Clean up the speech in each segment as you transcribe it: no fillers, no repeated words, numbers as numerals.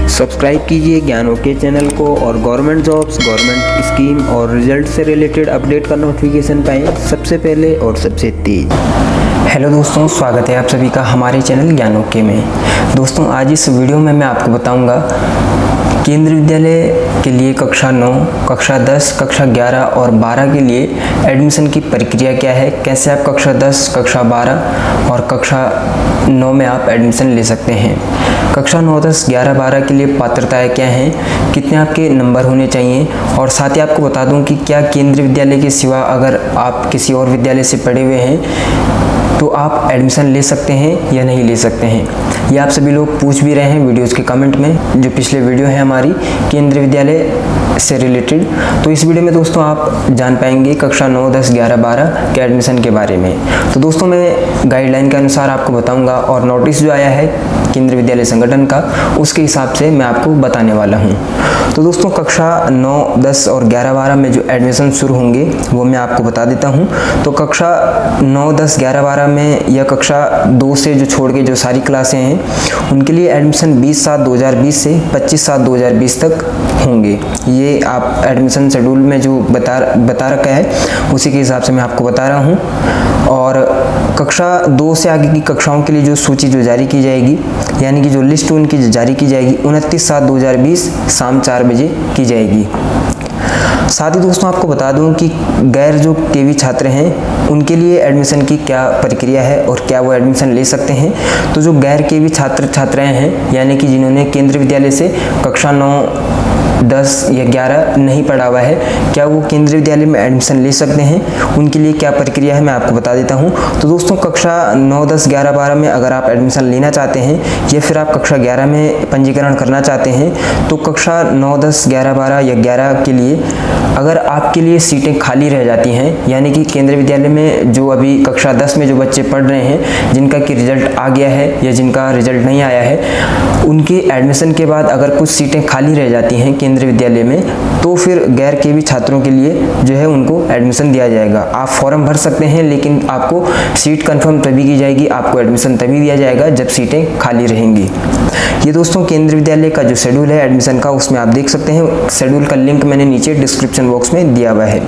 Subscribe कीजिए ज्ञान okay channel को और गवर्नमेंट जॉब्स, गवर्नमेंट स्कीम और रिजल्ट से रिलेटेड अपडेट का नोटिफिकेशन पाएँ सबसे पहले और सबसे तेज। हेलो दोस्तों, स्वागत है आप सभी का हमारे चैनल ज्ञान ओके में। दोस्तों, आज इस वीडियो में मैं आपको बताऊंगा केंद्रीय विद्यालय के लिए कक्षा 9, कक्षा 10, कक्षा 11 और 12 के लिए एडमिशन की प्रक्रिया क्या है, कैसे आप कक्षा 10, कक्षा 12 और कक्षा 9 में आप एडमिशन ले सकते हैं। कक्षा 9, 10, 11, 12 के लिए पात्रताएं क्या हैं, कितने आपके नंबर होने चाहिए और साथ ही आपको बता दूं कि क्या केंद्रीय विद्यालय के सिवा अगर आप किसी और विद्यालय से पढ़े हुए हैं तो आप एडमिशन ले सकते हैं या नहीं ले सकते हैं। ये आप सभी लोग पूछ भी रहे हैं वीडियोज़ के कमेंट में, जो पिछले वीडियो है हमारी केंद्रीय विद्यालय से रिलेटेड। तो इस वीडियो में दोस्तों आप जान पाएंगे कक्षा 9, 10, 11, 12 के एडमिशन के बारे में। तो दोस्तों, मैं गाइडलाइन के अनुसार आपको बताऊंगा और नोटिस जो आया है केंद्रीय विद्यालय संगठन का, उसके हिसाब से मैं आपको बताने वाला हूं। तो दोस्तों, कक्षा 9, 10 और 11, 12 में जो एडमिशन शुरू होंगे वो मैं आपको बता देता हूं। तो कक्षा 9, 10, 11, 12 में या कक्षा 2 से जो छोड़ के जो सारी क्लासें हैं उनके लिए एडमिशन 20/7/2020 से 25/7/2020 तक होंगे। ये आप एडमिशन शेड्यूल में जो बता रखा है उसी के हिसाब से मैं आपको बता रहा हूँ। और कक्षा 2 से आगे की कक्षाओं के लिए जो सूची जो जारी की जाएगी, यानी कि जो लिस्ट उनकी जारी की जाएगी 29/7/2020 शाम 4 बजे की जाएगी। साथ ही दोस्तों आपको बता दूं कि गैर जो केवी छात्र हैं उनके लिए एडमिशन की क्या प्रक्रिया है और क्या वो एडमिशन ले सकते हैं। तो जो गैर केवी छात्राएं हैं, यानी कि जिन्होंने केंद्रीय विद्यालय से कक्षा 9, 10 या 11 नहीं पढ़ा हुआ है, क्या वो केंद्रीय विद्यालय में एडमिशन ले सकते हैं। उनके लिए क्या प्रक्रिया है मैं आपको बता देता हूं। तो दोस्तों, कक्षा 9, 10, 11, 12 में अगर आप एडमिशन लेना चाहते हैं या फिर आप कक्षा 11 में पंजीकरण करना चाहते हैं, तो कक्षा 9, 10, 11, 12 या 11 के लिए अगर आपके लिए सीटें खाली रह जाती हैं, यानी कि केंद्रीय विद्यालय में जो अभी कक्षा 10 में जो बच्चे पढ़ रहे हैं जिनका कि रिजल्ट आ गया है या जिनका रिजल्ट नहीं आया है, उनके एडमिशन के बाद अगर कुछ सीटें खाली रह जाती हैं केंद्रीय विद्यालय में, तो फिर गैर केवी छात्रों के लिए जो है उनको एडमिशन दिया जाएगा। आप फॉर्म भर सकते हैं, लेकिन आपको सीट कंफर्म तभी की जाएगी, आपको एडमिशन तभी दिया जाएगा जब सीटें खाली रहेंगी। ये दोस्तों केंद्रीय विद्यालय का जो शेड्यूल है एडमिशन का, उसमें आप देख सकते हैं। शेड्यूल का लिंक मैंने नीचे डिस्क्रिप्शन बॉक्स में दिया हुआ है।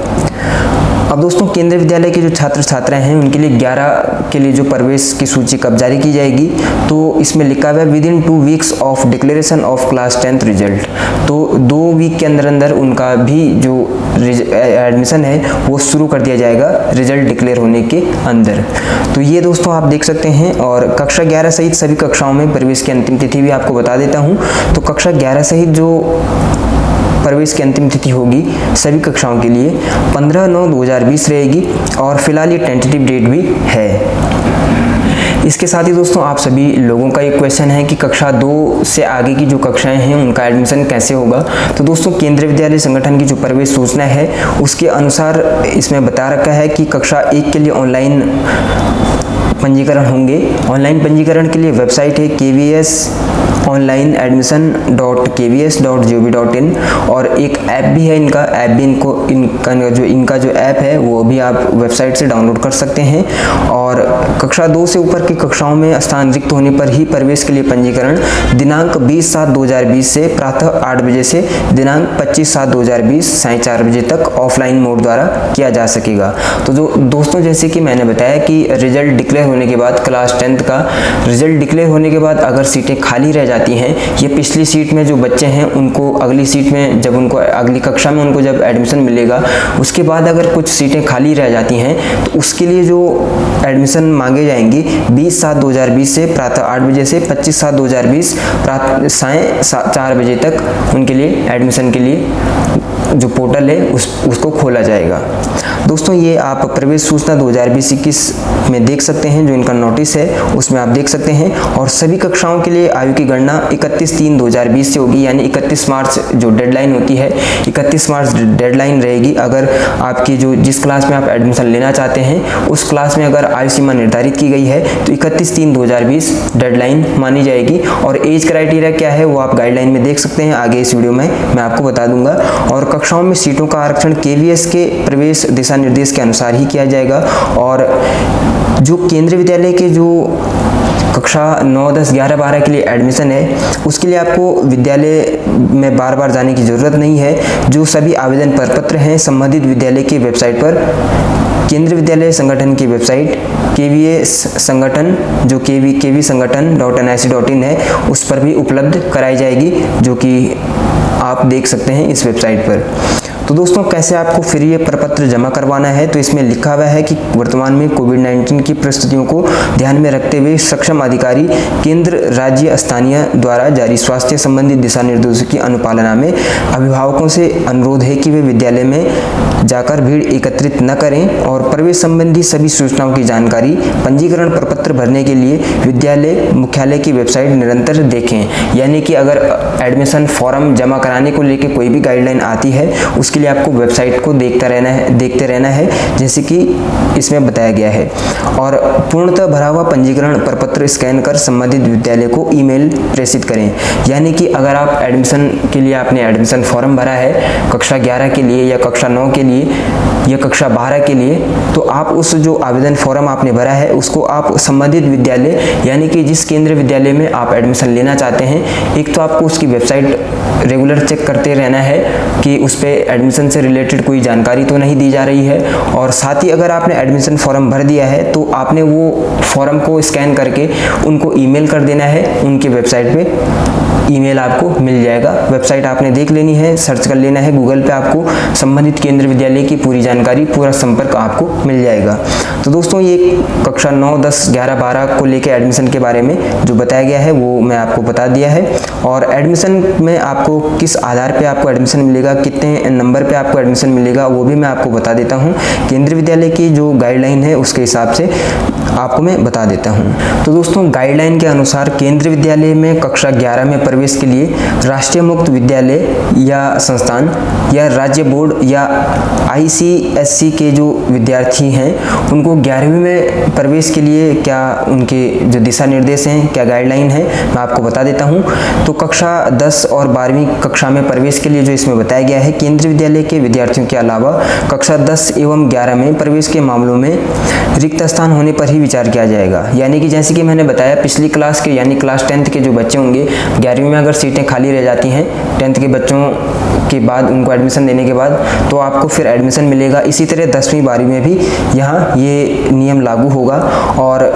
अब दोस्तों, केंद्रीय विद्यालय के जो छात्र छात्राएं हैं उनके लिए 11 के लिए जो प्रवेश की सूची कब जारी की जाएगी, तो इसमें लिखा हुआ है within 2 weeks of declaration of class 10th result. तो 2 वीक के अंदर अंदर उनका भी जो एडमिशन है वो शुरू कर दिया जाएगा रिजल्ट डिक्लेयर होने के अंदर। तो ये दोस्तों आप देख सकते हैं। और कक्षा 11 सहित सभी कक्षाओं में प्रवेश की अंतिम तिथि भी आपको बता देता हूँ। तो कक्षा 11 सहित जो प्रवेश की अंतिम तिथि होगी सभी कक्षाओं के लिए 15/9/2020 रहेगी और फिलहाल ये टेंटेटिव डेट भी है। इसके साथ ही दोस्तों आप सभी लोगों का एक क्वेश्चन है कि कक्षा 2 से आगे की जो कक्षाएं हैं उनका एडमिशन कैसे होगा। तो दोस्तों, केंद्रीय विद्यालय संगठन की जो प्रवेश सूचना है उसके अनुसार इसमें बता रखा है कि कक्षा 1 के लिए ऑनलाइन पंजीकरण होंगे। ऑनलाइन पंजीकरण के लिए वेबसाइट है kvs.onlineadmission.kvs.gov.in और एक ऐप भी है इनका। ऐप भी इनका जो ऐप है वो भी आप वेबसाइट से डाउनलोड कर सकते हैं। और कक्षा 2 से ऊपर की कक्षाओं में स्थान रिक्त होने पर ही प्रवेश के लिए पंजीकरण दिनांक 20/7/2020 से प्रातः 8 बजे से दिनांक 25/7/2020 साढ़े 4 बजे तक ऑफलाइन मोड द्वारा किया जा सकेगा। तो जो दोस्तों, जैसे कि मैंने बताया कि रिजल्ट डिक्लेयर होने के बाद क्लास 10th का रिजल्ट डिक्लेयर होने के बाद अगर सीटें खाली रह जाती हैं, ये पिछली सीट में जो बच्चे हैं उनको अगली सीट में जब उनको अगली कक्षा में उनको जब एडमिशन मिलेगा उसके बाद अगर कुछ सीटें खाली रह जाती हैं तो उसके लिए जो एडमिशन मांगे जाएंगे 20/7/2020 से प्रातः 8 बजे से 25/7/2020 प्रातः साढ़े 4 बजे तक उनके लिए एडमिशन के लिए जो पोर्टल है उसको खोला जाएगा। दोस्तों, ये आप प्रवेश सूचना 2020-21 में देख सकते हैं। जो इनका नोटिस है उसमें आप देख सकते हैं। और सभी कक्षाओं के लिए आयु की गणना 31/3/2020 से होगी, यानी 31 मार्च जो डेडलाइन होती है 31 मार्च डेडलाइन रहेगी। अगर आपकी जो जिस क्लास में आप एडमिशन लेना चाहते हैं उस क्लास में अगर आयु सीमा निर्धारित की गई है तो 31/3/2020 डेडलाइन मानी जाएगी। और एज क्राइटेरिया क्या है वो आप गाइडलाइन में देख सकते हैं, आगे इस वीडियो में मैं आपको बता दूंगा। और कक्षाओं में सीटों का आरक्षण केवीएस के प्रवेश दिशा निर्देश के अनुसार ही किया जाएगा। और जो केंद्रीय विद्यालय के जो कक्षा 9, 10, 11, 12 के लिए एडमिशन है, उसके लिए आपको विद्यालय में बार बार जाने की ज़रूरत नहीं है। जो सभी आवेदन प्रपत्र हैं संबंधित विद्यालय की वेबसाइट पर, केंद्रीय विद्यालय संगठन की वेबसाइट KVA संगठन जो KV संगठन.nic.in है, उस पर भी उपलब्ध कराई जाएगी, जो कि आप देख सकते हैं इस वेबसाइट पर। तो दोस्तों, कैसे आपको फिर ये प्रपत्र जमा करवाना है, तो इसमें लिखा हुआ है कि वर्तमान में कोविड-19 की परिस्थितियों को ध्यान में रखते हुए सक्षम अधिकारी केंद्र, राज्य, स्थानीय द्वारा जारी स्वास्थ्य संबंधी दिशा निर्देशों की अनुपालना में अभिभावकों से अनुरोध है कि वे विद्यालय में जाकर भीड़ एकत्रित न करें और प्रवेश संबंधी सभी सूचनाओं की जानकारी पंजीकरण प्रपत्र भरने के लिए विद्यालय मुख्यालय की वेबसाइट निरंतर देखें। यानी कि अगर एडमिशन फॉर्म जमा कराने को लेकर कोई भी गाइडलाइन आती है, उसके लिए आपको वेबसाइट को देखते रहना है, जैसे कि इसमें बताया गया है। और पूर्णतः भरा हुआ पंजीकरण प्रपत्र स्कैन कर संबंधित विद्यालय को ईमेल प्रेषित करें। यानी कि अगर आप एडमिशन के लिए आपने एडमिशन फॉर्म भरा है कक्षा 11 के लिए या कक्षा 9 के लिए या कक्षा 12 के लिए, तो आप उस जो आवेदन फॉर्म आपने भरा है उसको आप संबंधित विद्यालय यानी कि जिस केंद्रीय विद्यालय में आप एडमिशन लेना चाहते हैं, एक तो आपको उसकी वेबसाइट रेगुलर चेक करते रहना है कि उस पर एडमिशन से रिलेटेड कोई जानकारी तो नहीं दी जा रही है, और साथ ही अगर आपने एडमिशन फॉर्म भर दिया है तो आपने वो फॉर्म को स्कैन करके उनको ईमेल कर देना है। उनके वेबसाइट पे ईमेल आपको मिल जाएगा। वेबसाइट आपने देख लेनी है, सर्च कर लेना है गूगल पे, आपको संबंधित केंद्र विद्यालय की पूरी जानकारी, पूरा संपर्क आपको मिल जाएगा। तो दोस्तों, ये कक्षा 9, 10, 11, 12 को लेकर एडमिशन के बारे में जो बताया गया है वो मैं आपको बता दिया है। और एडमिशन में आपको किस आधार पे आपको एडमिशन मिलेगा, कितने नंबर पे आपको एडमिशन मिलेगा, वो भी मैं आपको बता देता हूँ। केंद्रीय विद्यालय की जो गाइडलाइन है उसके हिसाब से आपको मैं बता देता हूँ। तो दोस्तों, गाइडलाइन के अनुसार केंद्रीय विद्यालय में कक्षा 11 में प्रवेश के लिए राष्ट्रीय मुक्त विद्यालय या संस्थान या राज्य बोर्ड या ICSE के जो विद्यार्थी हैं उनको 11वीं में प्रवेश के लिए क्या उनके जो दिशा निर्देश हैं, क्या गाइडलाइन है, मैं आपको बता देता हूँ। तो कक्षा 10 और 12वीं कक्षा में प्रवेश के लिए जो इसमें बताया गया है, केंद्रीय विद्यालय के विद्यार्थियों के अलावा कक्षा 10 एवं 11 में प्रवेश के मामलों में रिक्त स्थान होने पर ही विचार किया जाएगा। यानी कि जैसे कि मैंने बताया, पिछली क्लास के यानी क्लास 10th के जो बच्चे होंगे, 11वीं में अगर सीटें खाली रह जाती हैं 10th के बच्चों के बाद, उनको एडमिशन देने के बाद, तो आपको फिर एडमिशन मिलेगा। इसी तरह 10वीं 12वीं में भी यहाँ ये नियम लागू होगा। और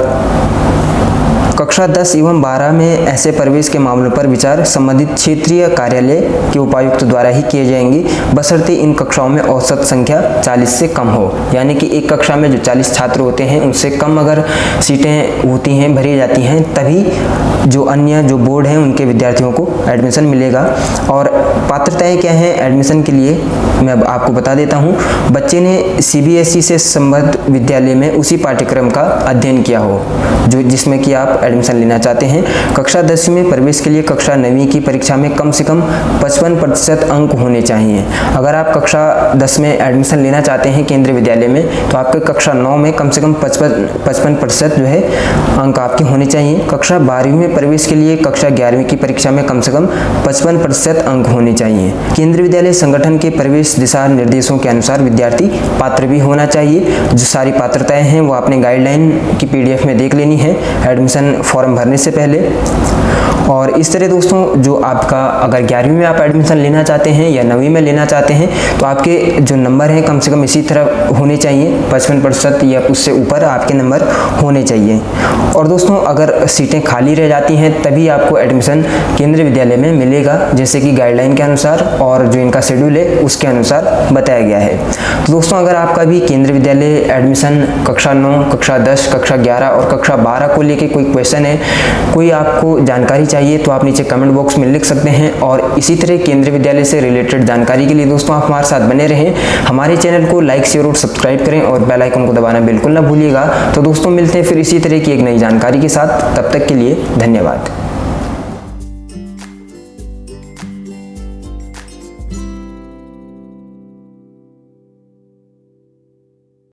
कक्षा 10 एवं 12 में ऐसे प्रवेश के मामलों पर विचार संबंधित क्षेत्रीय कार्यालय के उपायुक्त द्वारा ही किए जाएंगे, बशर्ते इन कक्षाओं में औसत संख्या 40 से कम हो। यानी कि एक कक्षा में जो 40 छात्र होते हैं उनसे कम अगर सीटें होती हैं, भरी जाती हैं, तभी जो अन्य जो बोर्ड हैं उनके विद्यार्थियों को एडमिशन मिलेगा। और पात्रताएं क्या हैं एडमिशन के लिए, मैं आपको बता देता हूँ। बच्चे ने CBSE से संबद्ध विद्यालय में उसी पाठ्यक्रम का अध्ययन किया हो जो जिसमें कि आप एडमिशन लेना चाहते हैं। कक्षा 10 में प्रवेश के लिए कक्षा 9वीं की परीक्षा में कम से कम 55% अंक होने चाहिए। अगर आप कक्षा 10 में एडमिशन लेना चाहते हैं केंद्रीय विद्यालय में, तो आपके कक्षा 9 में कम से कम 55% जो है अंक आपके होने चाहिए। कक्षा 12वीं में प्रवेश के लिए कक्षा 11वीं की परीक्षा में कम से कम 55% अंक होने चाहिए। केंद्रीय विद्यालय संगठन के प्रवेश दिशा निर्देशों के अनुसार विद्यार्थी पात्र भी होना चाहिए। जो सारी पात्रताएं हैं वो आपने गाइडलाइन की PDF में देख लेनी है एडमिशन फॉर्म भरने से पहले। और इस तरह दोस्तों, जो आपका अगर 11वीं में आप एडमिशन लेना चाहते हैं या 9वीं में लेना चाहते हैं, तो आपके जो नंबर हैं कम से कम इसी तरह होने चाहिए, 55% या उससे ऊपर आपके नंबर होने चाहिए। और दोस्तों, अगर सीटें खाली रह जाती हैं तभी आपको एडमिशन केंद्रीय विद्यालय में मिलेगा, जैसे कि गाइडलाइन के अनुसार और जो इनका शेड्यूल है उसके अनुसार बताया गया है। तो दोस्तों, अगर आपका भी केंद्रीय विद्यालय एडमिशन कक्षा 9, कक्षा 10, कक्षा 11 और कक्षा 12 को लेके कोई क्वेश्चन है, कोई आपको जानकारी चाहिए, तो आप नीचे कमेंट बॉक्स में लिख सकते हैं। और इसी तरह केंद्रीय विद्यालय से रिलेटेड जानकारी के लिए दोस्तों आप हमारे साथ बने रहें। हमारे चैनल को लाइक, शेयर और सब्सक्राइब करें और बेल आइकन को दबाना बिल्कुल ना भूलिएगा। तो दोस्तों, मिलते हैं फिर इसी तरह की एक नई जानकारी के साथ। तब तक के लिए धन्यवाद।